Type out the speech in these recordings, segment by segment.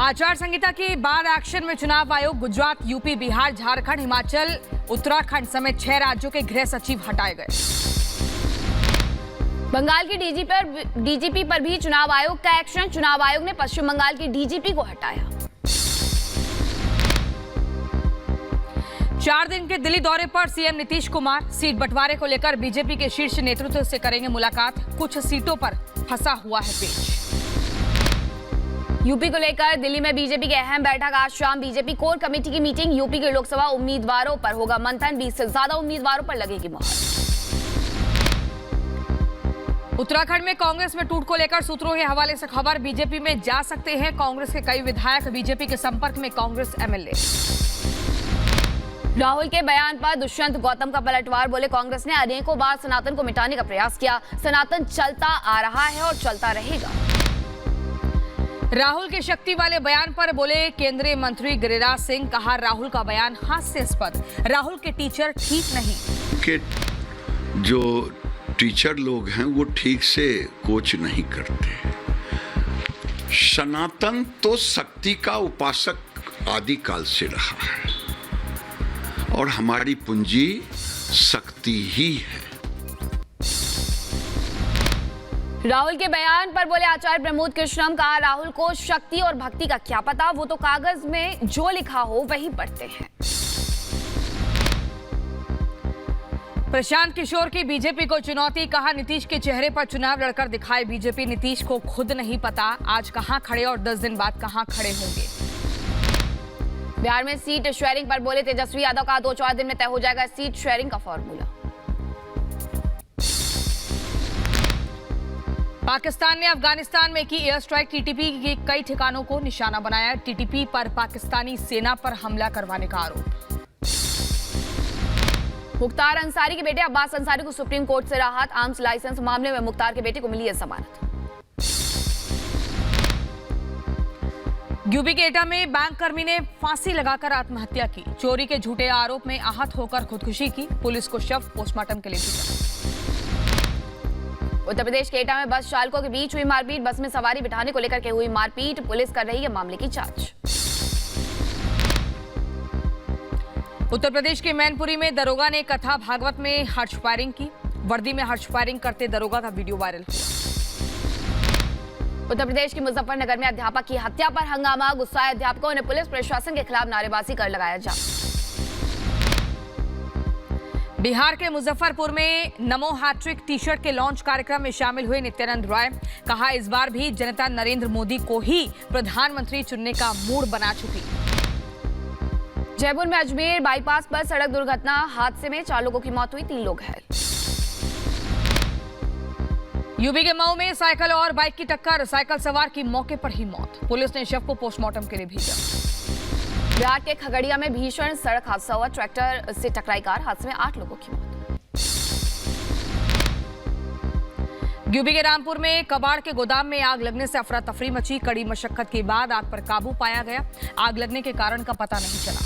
आचार संहिता के बाद एक्शन में चुनाव आयोग। गुजरात, यूपी, बिहार, झारखंड, हिमाचल, उत्तराखंड समेत 6 राज्यों के गृह सचिव हटाए गए। बंगाल के डीजीपी पर भी चुनाव आयोग का एक्शन। चुनाव आयोग ने पश्चिम बंगाल के डीजीपी को हटाया। 4 दिन के दिल्ली दौरे पर सीएम नीतीश कुमार। सीट बंटवारे को लेकर बीजेपी के शीर्ष नेतृत्व से करेंगे मुलाकात। कुछ सीटों पर फंसा हुआ है पेच। यूपी को लेकर दिल्ली में बीजेपी की अहम बैठक। आज शाम बीजेपी कोर कमेटी की मीटिंग। यूपी के लोकसभा उम्मीदवारों पर होगा मंथन। 20 से ज्यादा उम्मीदवारों पर लगेगी मुहर। उत्तराखंड में कांग्रेस में टूट को लेकर सूत्रों के हवाले से खबर। बीजेपी में जा सकते हैं कांग्रेस के कई विधायक। बीजेपी के संपर्क में कांग्रेस एमएलए। राहुल के बयान पर दुष्यंत गौतम का पलटवार। बोले कांग्रेस ने अनेकों बार सनातन को मिटाने का प्रयास किया। सनातन चलता आ रहा है और चलता रहेगा। राहुल के शक्ति वाले बयान पर बोले केंद्रीय मंत्री गिरिराज सिंह। कहा राहुल का बयान हास्यास्पद। राहुल के टीचर ठीक नहीं। के जो टीचर लोग हैं वो ठीक से कोच नहीं करते। सनातन तो शक्ति का उपासक आदिकाल से रहा है और हमारी पूंजी शक्ति ही है। राहुल के बयान पर बोले आचार्य प्रमोद कृष्णम। कहा राहुल को शक्ति और भक्ति का क्या पता, वो तो कागज में जो लिखा हो वही पढ़ते हैं। प्रशांत किशोर की बीजेपी को चुनौती। कहा नीतीश के चेहरे पर चुनाव लड़कर दिखाए बीजेपी। नीतीश को खुद नहीं पता आज कहां खड़े और 10 दिन बाद कहां खड़े होंगे। बिहार में सीट शेयरिंग पर बोले तेजस्वी यादव। का 2-4 दिन में तय हो जाएगा सीट शेयरिंग का फॉर्मूला। पाकिस्तान ने अफगानिस्तान में की एयर स्ट्राइक। टीटीपी के कई ठिकानों को निशाना बनाया। टीटीपी पर पाकिस्तानी सेना पर हमला करवाने का आरोप। मुख्तार अंसारी के बेटे अब्बास अंसारी को सुप्रीम कोर्ट से राहत। आर्म्स लाइसेंस मामले में मुख्तार के बेटे को मिली है जमानत। यूपी के एटा में बैंक कर्मी ने फांसी लगाकर आत्महत्या की। चोरी के झूठे आरोप में आहत होकर खुदकुशी की। पुलिस को शव पोस्टमार्टम के लिए भेजा। उत्तर प्रदेश के एटा में बस चालकों के बीच हुई मारपीट। बस में सवारी बिठाने को लेकर के हुई मारपीट। पुलिस कर रही है मामले की जांच। उत्तर प्रदेश के मैनपुरी में दरोगा ने कथा भागवत में हर्ष फायरिंग की। वर्दी में हर्ष फायरिंग करते दरोगा का वीडियो वायरल हुआ। उत्तर प्रदेश के मुजफ्फरनगर में अध्यापक की हत्या पर हंगामा। गुस्साए अध्यापकों ने पुलिस प्रशासन के खिलाफ नारेबाजी कर लगाया जाम। बिहार के मुजफ्फरपुर में नमो हैट्रिक टी शर्ट के लॉन्च कार्यक्रम में शामिल हुए नित्यानंद राय। कहा इस बार भी जनता नरेंद्र मोदी को ही प्रधानमंत्री चुनने का मूड बना चुकी। जयपुर में अजमेर बाईपास पर सड़क दुर्घटना। हादसे में 4 लोगों की मौत हुई, 3 लोग घायल। यूपी के मऊ में साइकिल और बाइक की टक्कर। साइकिल सवार की मौके पर ही मौत। पुलिस ने शव को पोस्टमार्टम के लिए भेजा। बिहार के खगड़िया में भीषण सड़क हादसा हुआ। ट्रैक्टर से टकराई कार। हादसे में 8 लोगों की मौत। यूपी के रामपुर में कबाड़ के गोदाम में आग लगने से अफरा तफरी मची। कड़ी मशक्कत के बाद आग पर काबू पाया गया। आग लगने के कारण का पता नहीं चला।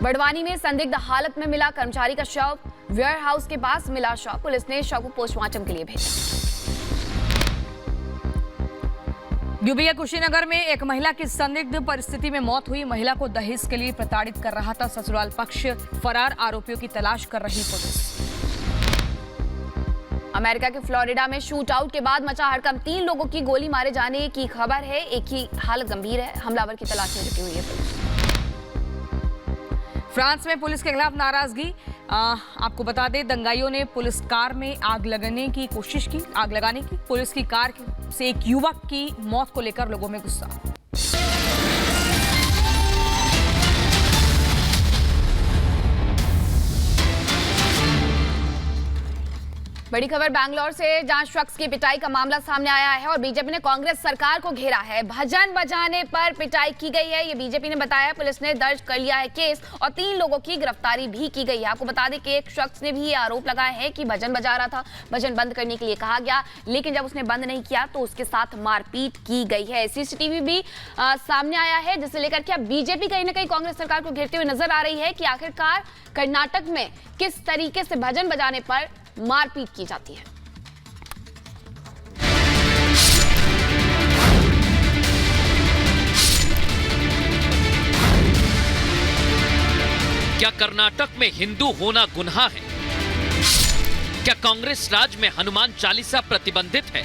बड़वानी में संदिग्ध हालत में मिला कर्मचारी का शव। वेयर हाउस के पास मिला शव। पुलिस ने शव को पोस्टमार्टम के लिए भेजा। यूपी के कुशीनगर में एक महिला की संदिग्ध परिस्थिति में मौत हुई। महिला को दहेज के लिए प्रताड़ित कर रहा था ससुराल पक्ष। फरार आरोपियों की तलाश कर रही पुलिस। अमेरिका के फ्लोरिडा में शूट आउट के बाद मचा हड़कंप। 3 लोगों की गोली मारे जाने की खबर है। एक की हालत गंभीर है। हमलावर की तलाश में जुटी हुई है पुलिस। फ्रांस में पुलिस के खिलाफ नाराजगी। आपको बता दें दंगाइयों ने पुलिस कार में आग लगाने की कोशिश की। पुलिस की कार से एक युवक की मौत को लेकर लोगों में गुस्सा। बड़ी खबर बैंगलोर से, जहां शख्स की पिटाई का मामला सामने आया है और बीजेपी ने कांग्रेस सरकार को घेरा है। भजन बजाने पर पिटाई की गई है, ये बीजेपी ने बताया। पुलिस ने दर्ज कर लिया है केस और 3 लोगों की गिरफ्तारी भी की गई है। आपको बता दें कि एक शख्स ने भी ये आरोप लगाया है कि भजन बजा रहा था। भजन बंद करने के लिए कहा गया, लेकिन जब उसने बंद नहीं किया तो उसके साथ मारपीट की गई है। सीसीटीवी भी सामने आया है, जिसे लेकर के अब बीजेपी कहीं ना कहीं कांग्रेस सरकार को घेरते हुए नजर आ रही है कि आखिरकार कर्नाटक में किस तरीके से भजन बजाने पर मारपीट की जाती है। क्या कर्नाटक में हिंदू होना गुनाह है? क्या कांग्रेस राज में हनुमान चालीसा प्रतिबंधित है?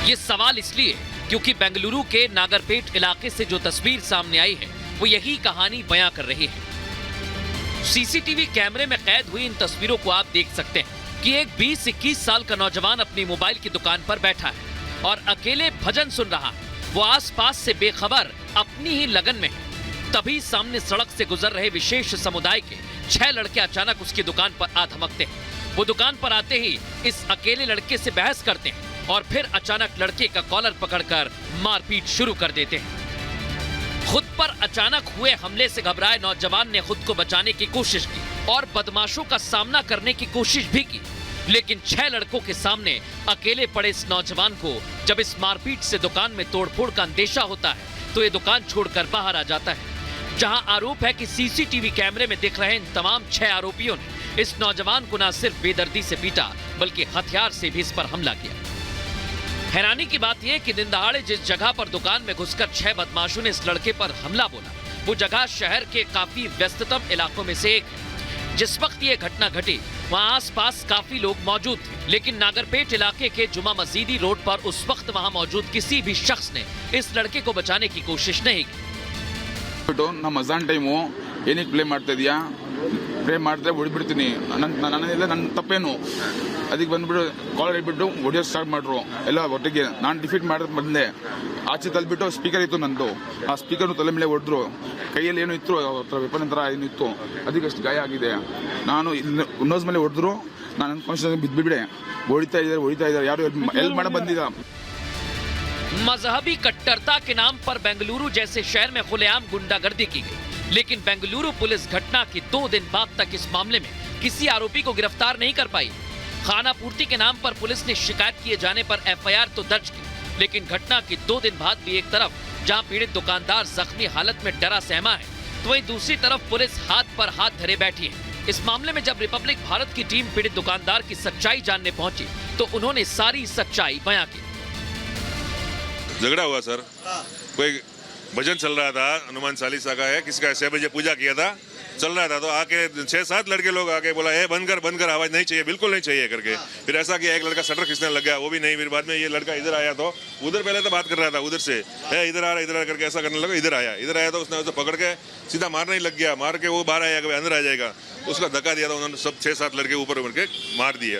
ये सवाल इसलिए क्योंकि बेंगलुरु के नागरपेट इलाके से जो तस्वीर सामने आई है वो यही कहानी बयां कर रही है। सीसीटीवी कैमरे में कैद हुई इन तस्वीरों को आप देख सकते हैं कि एक 20-21 साल का नौजवान अपनी मोबाइल की दुकान पर बैठा है और अकेले भजन सुन रहा है। वो आसपास से बेखबर अपनी ही लगन में है। तभी सामने सड़क से गुजर रहे विशेष समुदाय के 6 लड़के अचानक उसकी दुकान पर आ धमकते हैं। वो दुकान पर आते ही इस अकेले लड़के से बहस करते हैं और फिर अचानक लड़के का कॉलर पकड़कर मारपीट शुरू कर देते हैं। खुद पर अचानक हुए हमले से घबराए नौजवान ने खुद को बचाने की कोशिश की और बदमाशों का सामना करने की कोशिश भी की, लेकिन 6 लड़कों के सामने अकेले पड़े इस नौजवान को जब इस मारपीट से दुकान में तोड़फोड़ का अंदेशा होता है तो ये दुकान छोड़कर बाहर आ जाता है। जहां आरोप है कि सीसीटीवी कैमरे में दिख रहे इन तमाम 6 आरोपियों ने इस नौजवान को न सिर्फ बेदर्दी से पीटा बल्कि हथियार से भी इस पर हमला किया। हैरानी की बात यह कि दिन दहाड़े जिस जगह पर दुकान में घुसकर 6 बदमाशों ने इस लड़के पर हमला बोला वो जगह शहर के काफी व्यस्ततम इलाकों में से एक है। जिस वक्त ये घटना घटी वहां आसपास काफी लोग मौजूद थे, लेकिन नागरपेट इलाके के जुमा मस्जिदी रोड पर उस वक्त वहां मौजूद किसी भी शख्स ने इस लड़के को बचाने की कोशिश नहीं की। ನಮ್ಮ ಅಜಾನ್ ಟೈಮು ಏನಕ್ಕೆ ಪ್ಲೇ ಮಾಡ್ತಾ ಇದೀಯಾ? ಪ್ಲೇ ಮಾಡಿದ್ರೆ ಹೊಡಿಬಿಡ್ತೀನಿ, ನನ್ನಿಲ್ಲ, ನನ್ನ ತಪ್ಪೇನು? ಅದಕ್ಕೆ ಬಂದ್ಬಿಟ್ಟು ಕಾಲರ್ ಇಟ್ಬಿಟ್ಟು ಹೊಡಿಯೋದು ಸ್ಟಾರ್ಟ್ ಮಾಡ್ರು ಎಲ್ಲ ಒಟ್ಟಿಗೆ. ನಾನು ಡಿಫೀಟ್ ಮಾಡಿ ಬಂದೆ, ಆಚೆ ತಲ್ಬಿಟ್ಟು ಸ್ಪೀಕರ್ ಇತ್ತು ನಂದು, ಆ ಸ್ಪೀಕರ್ನು ತಲೆ ಮೇಲೆ ಹೊಡೆದ್ರು. ಕೈಯಲ್ಲಿ ಏನೋ ಇತ್ತು, ವೆಪನ್ ಥರ ಏನೋ ಇತ್ತು, ಅದಕ್ಕೆ ಅಷ್ಟು ಗಾಯ ಆಗಿದೆ. ನಾನು ನೋಸ್ ಮೇಲೆ ಹೊಡೆದ್ರು, ನಾನು ಅನ್ಕಾನ್ಶಿಯಸ್ ಬಿದ್ದುಬಿಟ್ಟೆ. ಹೊಡಿತಾ ಇದ್ದಾರೆ, ಯಾರು ಹೆಲ್ಪ್ ಮಾಡ ಬಂದಿಲ್ಲ। मजहबी कट्टरता के नाम पर बेंगलुरु जैसे शहर में खुलेआम गुंडागर्दी की गई, लेकिन बेंगलुरु पुलिस घटना के 2 दिन बाद तक इस मामले में किसी आरोपी को गिरफ्तार नहीं कर पाई। खाना पूर्ति के नाम पर पुलिस ने शिकायत किए जाने पर एफआईआर तो दर्ज की, लेकिन घटना के 2 दिन बाद भी एक तरफ जहां पीड़ित दुकानदार जख्मी हालत में डरा सहमा है तो वहीं दूसरी तरफ पुलिस हाथ पर हाथ धरे बैठी है। इस मामले में जब रिपब्लिक भारत की टीम पीड़ित दुकानदार की सच्चाई जानने पहुंची तो उन्होंने सारी सच्चाई बयां की। झगड़ा हुआ सर, कोई भजन चल रहा था, हनुमान चालीसा का है, किसी का 6 बजे पूजा किया था, चल रहा था, तो आके 6-7 लड़के लोग आके बोला ए बंद कर, आवाज नहीं चाहिए, बिल्कुल नहीं चाहिए करके। फिर ऐसा किया, एक लड़का शटर खींचने लग गया, वो भी नहीं। फिर बाद में ये लड़का इधर आया, तो उधर पहले तो बात कर रहा था, उधर से इधर आ रहा करके ऐसा करने लगा। इधर आया तो उसने उसे पकड़ के सीधा मारने ही लग गया। मार के वो बाहर आया, कभी अंदर आ जाएगा, तो उसका धक्का दिया था, उन्होंने सब 6-7 लड़के ऊपर के मार दिए।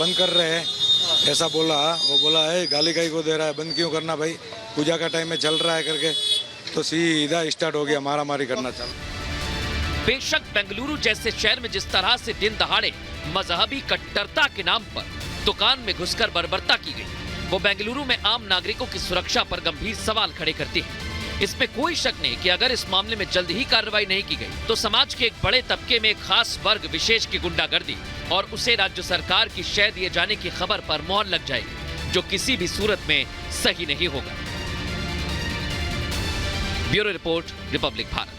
बंद कर रहे हैं ऐसा बोला, वो बोला है गाली गाई को दे रहा है, बंद क्यों करना भाई, पूजा का टाइम में चल रहा है करके, तो सीधा स्टार्ट हो गया मारा मारी करना चल। बेशक बेंगलुरु जैसे शहर में जिस तरह से दिन दहाड़े मजहबी कट्टरता के नाम पर दुकान में घुसकर बर्बरता की गई, वो बेंगलुरु में आम नागरिकों की सुरक्षा पर गंभीर सवाल खड़े करती है। इसमें कोई शक नहीं कि अगर इस मामले में जल्द ही कार्रवाई नहीं की गई तो समाज के एक बड़े तबके में एक खास वर्ग विशेष की गुंडागर्दी और उसे राज्य सरकार की शय दिए जाने की खबर पर मोहर लग जाएगी, जो किसी भी सूरत में सही नहीं होगा। Bureau report, Republic Bharat.